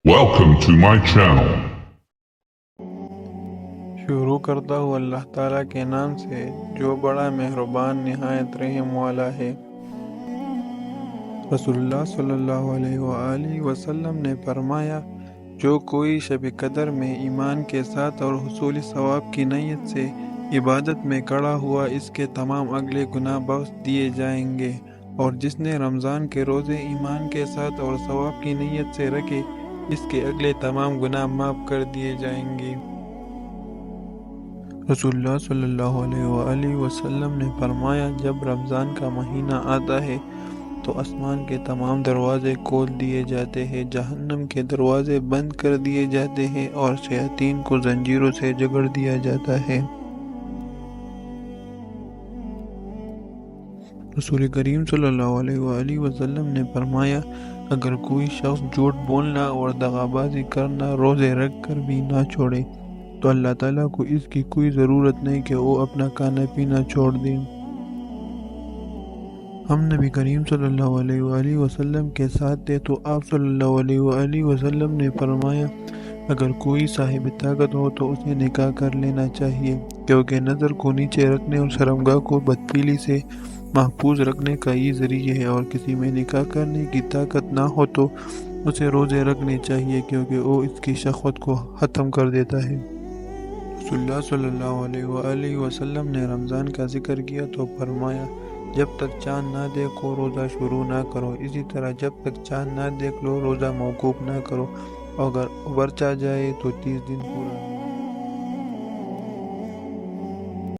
Welcome to my channel. شروع کرتا ہوں اللہ تعالیٰ کے نام سے جو بڑا مہربان نہایت رحم والا ہے۔ رسول اللہ صلی اللہ علیہ وآلہ وسلم نے فرمایا، جو کوئی شب قدر میں ایمان کے ساتھ اور حصول ثواب کی نیت سے عبادت میں کھڑا ہوا، اس کے تمام اگلے گناہ بخش دیے جائیں گے، اور جس نے رمضان کے روزے ایمان کے ساتھ اور ثواب کی نیت سے رکھے، اس کے اگلے تمام گناہ معاف کر دیے جائیں گے۔ رسول اللہ صلی اللہ علیہ وآلہ وسلم نے فرمایا، جب رمضان کا مہینہ آتا ہے تو آسمان کے تمام دروازے کھول دیے جاتے ہیں، جہنم کے دروازے بند کر دیے جاتے ہیں، اور شیاطین کو زنجیروں سے جکڑ دیا جاتا ہے۔ رسول کریم صلی اللہ علیہ وآلہ وسلم نے فرمایا، اگر کوئی شخص جھوٹ بولنا اور دغا بازی کرنا روزے رکھ کر بھی نہ چھوڑے تو اللہ تعالیٰ کو اس کی کوئی ضرورت نہیں کہ وہ اپنا کھانا پینا چھوڑ دے۔ ہم نبی کریم صلی اللہ علیہ وآلہ وسلم کے ساتھ تھے تو آپ صلی اللہ علیہ وآلہ وسلم نے فرمایا، اگر کوئی صاحب طاقت ہو تو اسے نکاح کر لینا چاہیے، کیونکہ نظر کو نیچے رکھنے اور شرمگاہ کو بدپیلی سے محفوظ رکھنے کا یہ ذریعہ ہے، اور کسی میں نکاح کرنے کی طاقت نہ ہو تو اسے روزے رکھنے چاہیے، کیونکہ وہ اس کی شہوت کو ختم کر دیتا ہے۔ رسول اللہ صلی اللہ علیہ وآلہ وسلم نے رمضان کا ذکر کیا تو فرمایا، جب تک چاند نہ دیکھو روزہ شروع نہ کرو، اسی طرح جب تک چاند نہ دیکھ لو روزہ موقوف نہ کرو، اگر ابھر جائے تو 30 دن پورا